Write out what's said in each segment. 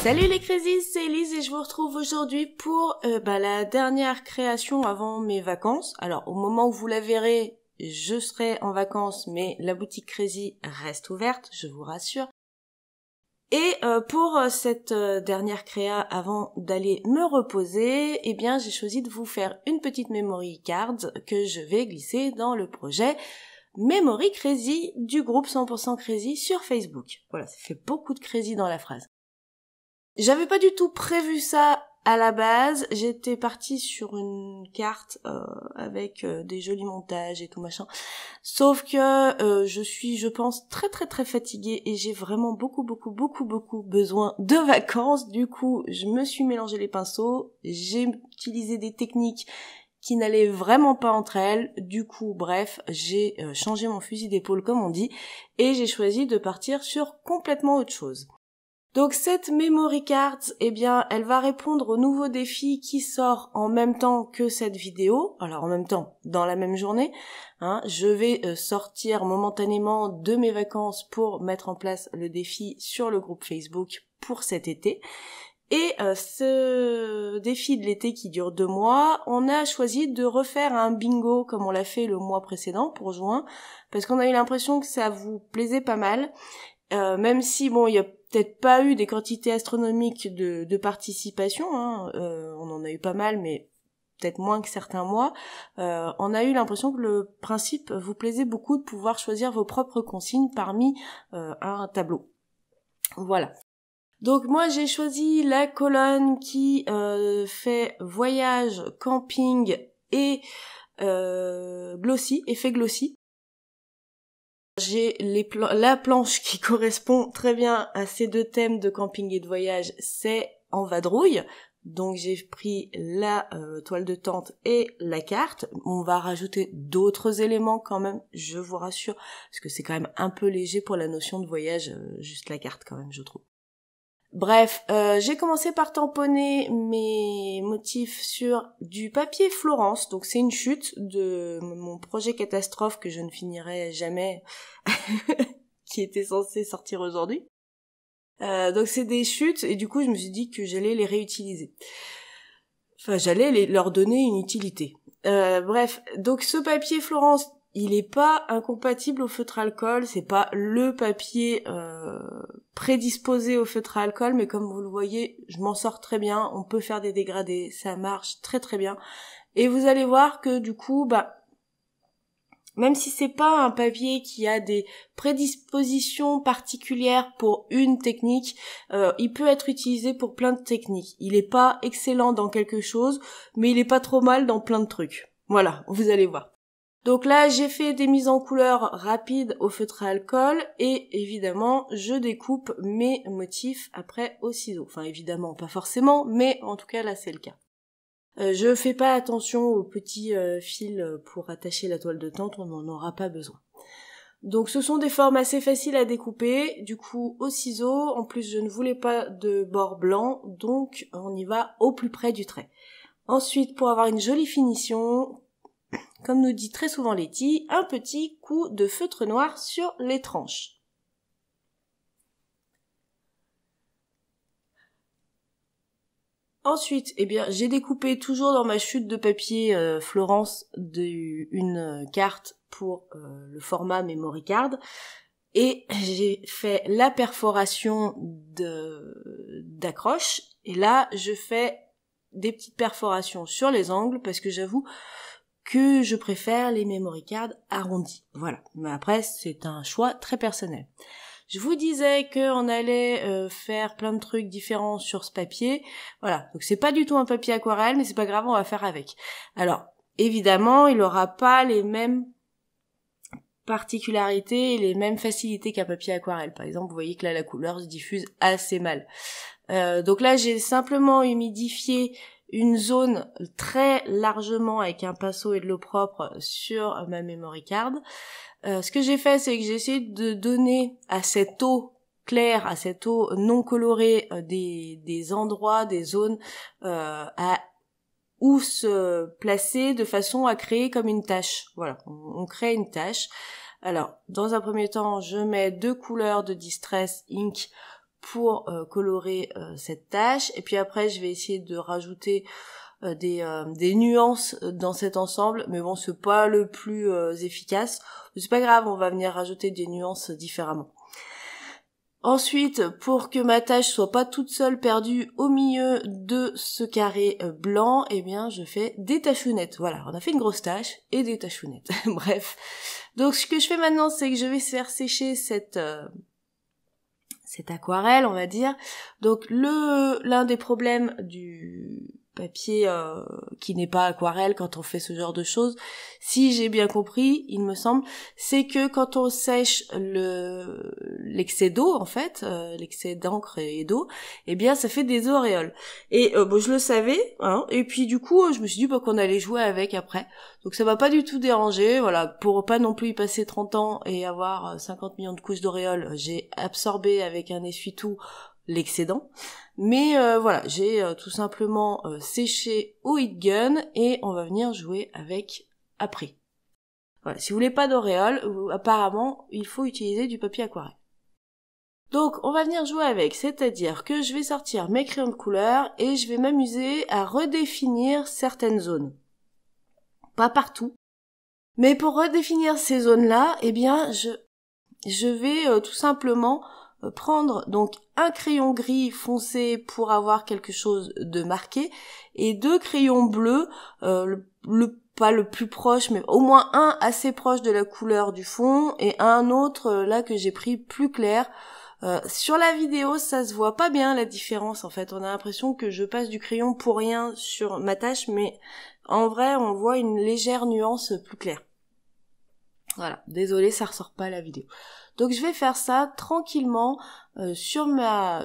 Salut les Crazies, c'est Elise et je vous retrouve aujourd'hui pour la dernière création avant mes vacances. Alors au moment où vous la verrez, je serai en vacances, mais la boutique Crazy reste ouverte, je vous rassure. Et pour cette dernière créa avant d'aller me reposer, eh bien j'ai choisi de vous faire une petite memory card que je vais glisser dans le projet Memory Crazy du groupe 100% Crazy sur Facebook. Voilà, ça fait beaucoup de Crazy dans la phrase. J'avais pas du tout prévu ça à la base, j'étais partie sur une carte avec des jolis montages et tout machin. Sauf que je suis, je pense, très fatiguée et j'ai vraiment beaucoup besoin de vacances. Du coup, je me suis mélangé les pinceaux, j'ai utilisé des techniques qui n'allaient vraiment pas entre elles. Du coup, bref, j'ai changé mon fusil d'épaule comme on dit et j'ai choisi de partir sur complètement autre chose. Donc cette memory card, eh bien, elle va répondre au nouveau défi qui sort en même temps que cette vidéo. Alors en même temps, dans la même journée, je vais sortir momentanément de mes vacances pour mettre en place le défi sur le groupe Facebook pour cet été. Et ce défi de l'été qui dure 2 mois, on a choisi de refaire un bingo comme on l'a fait le mois précédent pour juin, parce qu'on a eu l'impression que ça vous plaisait pas mal. Même si, bon, il y a peut-être pas eu des quantités astronomiques de participation, on en a eu pas mal, mais peut-être moins que certains mois, on a eu l'impression que le principe vous plaisait beaucoup de pouvoir choisir vos propres consignes parmi un tableau. Voilà. Donc moi j'ai choisi la colonne qui fait voyage, camping et glossy, effet glossy. J'ai la planche qui correspond très bien à ces deux thèmes de camping et de voyage, c'est en vadrouille. Donc j'ai pris la toile de tente et la carte. On va rajouter d'autres éléments quand même, je vous rassure, parce que c'est quand même un peu léger pour la notion de voyage, juste la carte quand même, je trouve. Bref, j'ai commencé par tamponner mes motifs sur du papier Florence, donc c'est une chute de mon projet catastrophe que je ne finirai jamais, qui était censé sortir aujourd'hui. Donc c'est des chutes, et du coup je me suis dit que j'allais les réutiliser. Enfin, j'allais leur donner une utilité. Bref, donc ce papier Florence, il est pas incompatible au feutre alcool, c'est pas le papier prédisposé au feutre à alcool, mais comme vous le voyez, je m'en sors très bien, on peut faire des dégradés, ça marche très bien. Et vous allez voir que du coup, même si c'est pas un papier qui a des prédispositions particulières pour une technique, il peut être utilisé pour plein de techniques. Il est pas excellent dans quelque chose, mais il est pas trop mal dans plein de trucs. Voilà, vous allez voir. Donc là, j'ai fait des mises en couleur rapides au feutre à alcool et évidemment, je découpe mes motifs après au ciseau. Enfin, évidemment, pas forcément, mais en tout cas, là, c'est le cas. Je fais pas attention aux petits fils pour attacher la toile de tente, on n'en aura pas besoin. Donc ce sont des formes assez faciles à découper, du coup au ciseau, en plus je ne voulais pas de bord blanc, donc on y va au plus près du trait. Ensuite, pour avoir une jolie finition, comme nous dit très souvent Letty, un petit coup de feutre noir sur les tranches. Ensuite, j'ai découpé toujours dans ma chute de papier Florence une carte pour le format memory card et j'ai fait la perforation d'accroche et là je fais des petites perforations sur les angles parce que j'avoue que je préfère les memory cards arrondis. Voilà, mais après c'est un choix très personnel. Je vous disais qu'on allait faire plein de trucs différents sur ce papier. Voilà, donc c'est pas du tout un papier aquarelle, mais c'est pas grave, on va faire avec. Alors, évidemment, il aura pas les mêmes particularités et les mêmes facilités qu'un papier aquarelle. Par exemple, vous voyez que là, la couleur se diffuse assez mal. Donc là, j'ai simplement humidifié une zone très largement avec un pinceau et de l'eau propre sur ma memory card. Ce que j'ai fait, c'est que j'ai essayé de donner à cette eau claire, à cette eau non colorée, des endroits, des zones où se placer de façon à créer comme une tache. Voilà, on crée une tache. Alors, dans un premier temps, je mets 2 couleurs de Distress Ink pour colorer cette tache. Et puis après, je vais essayer de rajouter des nuances dans cet ensemble, mais bon, c'est pas le plus efficace. C'est pas grave, on va venir rajouter des nuances différemment. Ensuite, pour que ma tache soit pas toute seule perdue au milieu de ce carré blanc, eh bien, je fais des tachounettes. Voilà, on a fait une grosse tache et des tachounettes. Bref. Donc, ce que je fais maintenant, c'est que je vais faire sécher cette aquarelle, on va dire. Donc, l'un des problèmes du papier qui n'est pas aquarelle quand on fait ce genre de choses, si j'ai bien compris, il me semble, c'est que quand on sèche l'excès d'eau, en fait, l'excès d'encre et d'eau, eh bien ça fait des auréoles. Et bon, je le savais, hein, et puis du coup je me suis dit qu'on allait jouer avec après, donc ça m'a pas du tout dérangé, voilà, pour pas non plus y passer 30 ans et avoir 50 millions de couches d'auréoles, j'ai absorbé avec un essuie-tout l'excédent. Mais voilà, j'ai tout simplement séché au heat gun et on va venir jouer avec après. Voilà, si vous voulez pas d'auréole, apparemment, il faut utiliser du papier aquarelle. Donc, on va venir jouer avec, c'est-à-dire que je vais sortir mes crayons de couleur et je vais m'amuser à redéfinir certaines zones. Pas partout. Mais pour redéfinir ces zones-là, eh bien, je vais tout simplement prendre donc un crayon gris foncé pour avoir quelque chose de marqué et 2 crayons bleus, pas le plus proche mais au moins un assez proche de la couleur du fond et un autre là que j'ai pris plus clair. Sur la vidéo ça se voit pas bien la différence en fait, on a l'impression que je passe du crayon pour rien sur ma tâche, mais en vrai on voit une légère nuance plus claire. Voilà, désolé, ça ressort pas à la vidéo. Donc je vais faire ça tranquillement sur ma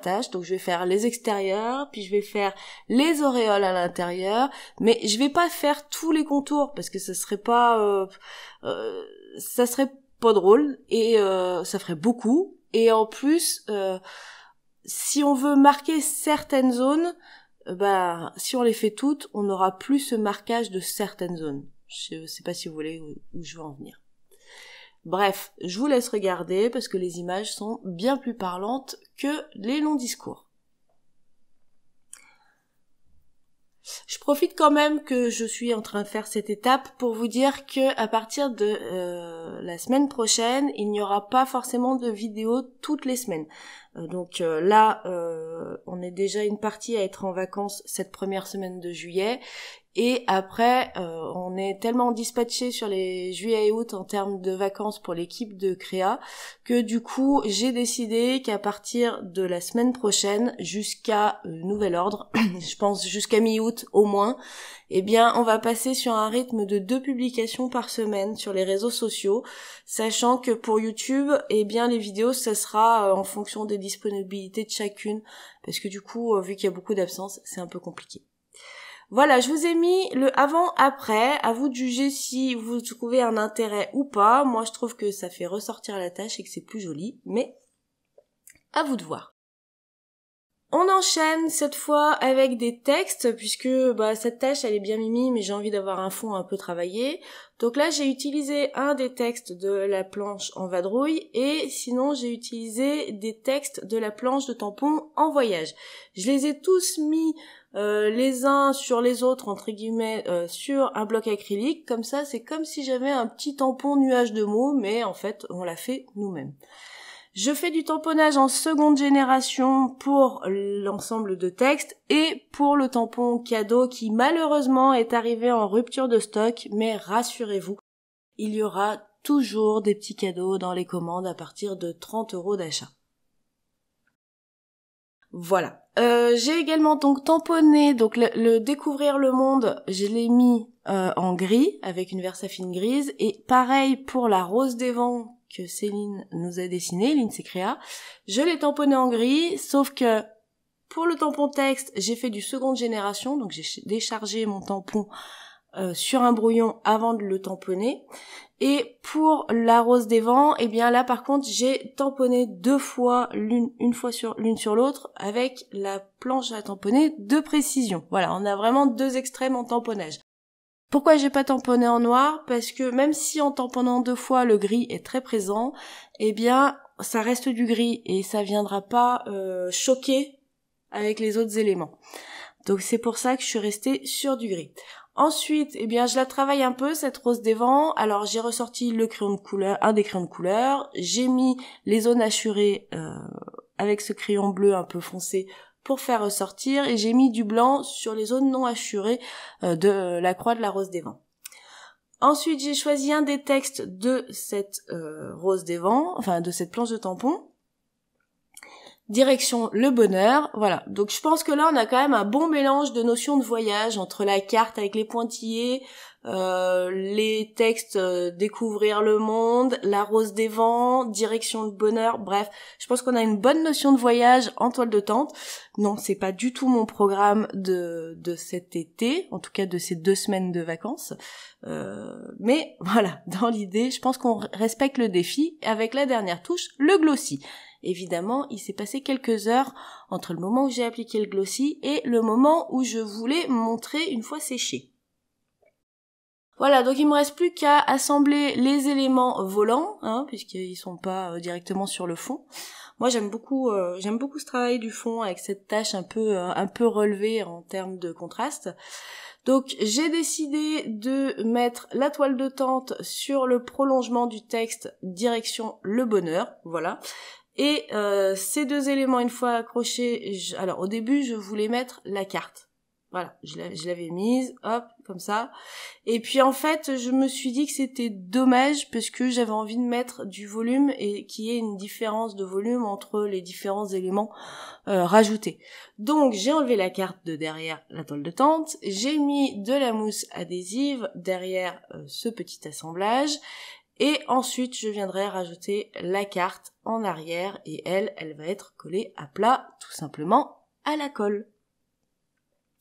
tâche. Donc je vais faire les extérieurs, puis je vais faire les auréoles à l'intérieur, mais je vais pas faire tous les contours parce que ça serait pas drôle et ça ferait beaucoup. Et en plus, si on veut marquer certaines zones, si on les fait toutes, on n'aura plus ce marquage de certaines zones. Je sais pas si vous voyez où je veux en venir. Bref, je vous laisse regarder parce que les images sont bien plus parlantes que les longs discours. Je profite quand même que je suis en train de faire cette étape pour vous dire que à partir de la semaine prochaine, il n'y aura pas forcément de vidéos toutes les semaines. Donc là, on est déjà une partie à être en vacances cette première semaine de juillet. Et après, on est tellement dispatché sur les juillet et août en termes de vacances pour l'équipe de Créa que du coup, j'ai décidé qu'à partir de la semaine prochaine jusqu'à nouvel ordre, je pense jusqu'à mi-août au moins, eh bien, on va passer sur un rythme de 2 publications par semaine sur les réseaux sociaux, sachant que pour YouTube, eh bien, les vidéos, ça sera en fonction des disponibilités de chacune, parce que du coup, vu qu'il y a beaucoup d'absences, c'est un peu compliqué. Voilà, je vous ai mis le avant-après, à vous de juger si vous trouvez un intérêt ou pas. Moi, je trouve que ça fait ressortir la tâche et que c'est plus joli, mais à vous de voir. On enchaîne cette fois avec des textes, puisque cette tâche elle est bien mimi, mais j'ai envie d'avoir un fond un peu travaillé. Donc là, j'ai utilisé un des textes de la planche en vadrouille, et sinon j'ai utilisé des textes de la planche de tampon en voyage. Je les ai tous mis les uns sur les autres, entre guillemets, sur un bloc acrylique. Comme ça, c'est comme si j'avais un petit tampon nuage de mots, mais en fait, on l'a fait nous-mêmes. Je fais du tamponnage en seconde génération pour l'ensemble de textes et pour le tampon cadeau qui malheureusement est arrivé en rupture de stock, mais rassurez-vous, il y aura toujours des petits cadeaux dans les commandes à partir de 30 € d'achat. Voilà. J'ai également donc tamponné, donc le découvrir le monde, je l'ai mis en gris avec une Versafine grise, et pareil pour la rose des vents que Céline nous a dessiné, Lindsay Créa, je l'ai tamponné en gris, sauf que pour le tampon texte, j'ai fait du seconde génération, donc j'ai déchargé mon tampon sur un brouillon avant de le tamponner. Et pour la rose des vents, eh bien là par contre j'ai tamponné 2 fois, une fois l'une sur l'autre avec la planche à tamponner de précision. Voilà, on a vraiment 2 extrêmes en tamponnage. Pourquoi j'ai pas tamponné en noir? Parce que même si en tamponnant 2 fois le gris est très présent, eh bien ça reste du gris et ça viendra pas choquer avec les autres éléments. Donc c'est pour ça que je suis restée sur du gris. Ensuite, eh bien, je la travaille un peu, cette rose des vents. Alors, j'ai ressorti le crayon de couleur, un des crayons de couleur. J'ai mis les zones hachurées avec ce crayon bleu un peu foncé pour faire ressortir. Et j'ai mis du blanc sur les zones non hachurées de la croix de la rose des vents. Ensuite, j'ai choisi un des textes de cette rose des vents, enfin de cette planche de tampon. Direction le bonheur, voilà. Donc je pense que là on a quand même un bon mélange de notions de voyage entre la carte avec les pointillés, les textes découvrir le monde, la rose des vents, direction le bonheur, bref, je pense qu'on a une bonne notion de voyage en toile de tente. Non, c'est pas du tout mon programme de cet été, en tout cas de ces 2 semaines de vacances. Mais voilà, dans l'idée, je pense qu'on respecte le défi avec la dernière touche, le glossy. Évidemment, il s'est passé quelques heures entre le moment où j'ai appliqué le glossy et le moment où je voulais montrer une fois séché. Voilà, donc il me reste plus qu'à assembler les éléments volants, puisqu'ils sont pas directement sur le fond. Moi, j'aime beaucoup ce travail du fond avec cette tache un peu relevée en termes de contraste. Donc j'ai décidé de mettre la toile de tente sur le prolongement du texte direction le bonheur, voilà. Et ces 2 éléments une fois accrochés, alors au début je voulais mettre la carte. Voilà, je l'avais mise, hop, comme ça. Et puis en fait, je me suis dit que c'était dommage parce que j'avais envie de mettre du volume et qu'il y ait une différence de volume entre les différents éléments rajoutés. Donc j'ai enlevé la carte de derrière la toile de tente, j'ai mis de la mousse adhésive derrière ce petit assemblage. Et ensuite, je viendrai rajouter la carte en arrière et elle va être collée à plat, tout simplement, à la colle.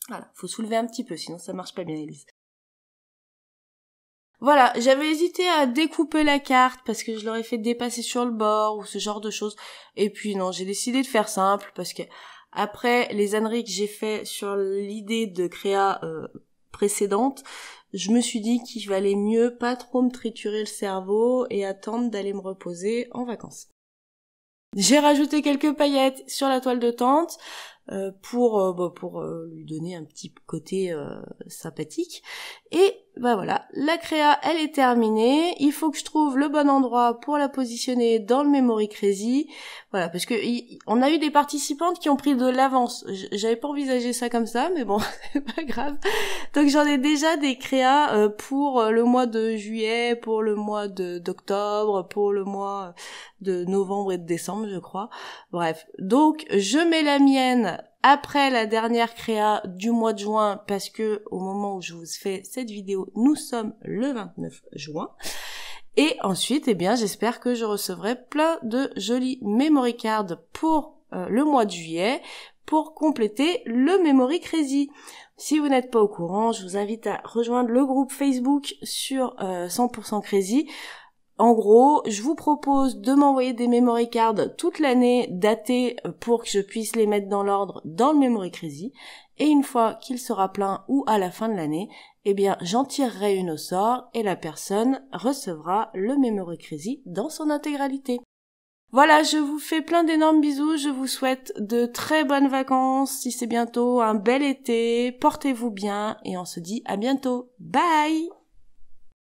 Voilà, faut soulever un petit peu, sinon ça marche pas bien, Elise. Voilà, j'avais hésité à découper la carte parce que je l'aurais fait dépasser sur le bord ou ce genre de choses. Et puis non, j'ai décidé de faire simple parce que après les âneries que j'ai fait sur l'idée de créa précédente, je me suis dit qu'il valait mieux pas trop me triturer le cerveau et attendre d'aller me reposer en vacances. J'ai rajouté quelques paillettes sur la toile de tente pour lui donner un petit côté sympathique. Et voilà, la créa elle est terminée. Il faut que je trouve le bon endroit pour la positionner dans le Memory Crazy. Voilà, parce que on a eu des participantes qui ont pris de l'avance. J'avais pas envisagé ça comme ça, mais bon, c'est pas grave. Donc j'en ai déjà des créas pour le mois de juillet, pour le mois d'octobre, pour le mois de novembre et de décembre, je crois. Bref, donc je mets la mienne après la dernière créa du mois de juin parce que au moment où je vous fais cette vidéo, nous sommes le 29 juin. Et ensuite, eh bien, j'espère que je recevrai plein de jolis memory cards pour le mois de juillet pour compléter le Memory Crazy. Si vous n'êtes pas au courant, je vous invite à rejoindre le groupe Facebook sur 100% Crazy. En gros, je vous propose de m'envoyer des memory cards toute l'année datés pour que je puisse les mettre dans l'ordre dans le Memory Crazy. Et une fois qu'il sera plein ou à la fin de l'année, eh bien, j'en tirerai une au sort et la personne recevra le Memory Crazy dans son intégralité. Voilà, je vous fais plein d'énormes bisous, je vous souhaite de très bonnes vacances, si c'est bientôt un bel été, portez-vous bien et on se dit à bientôt. Bye!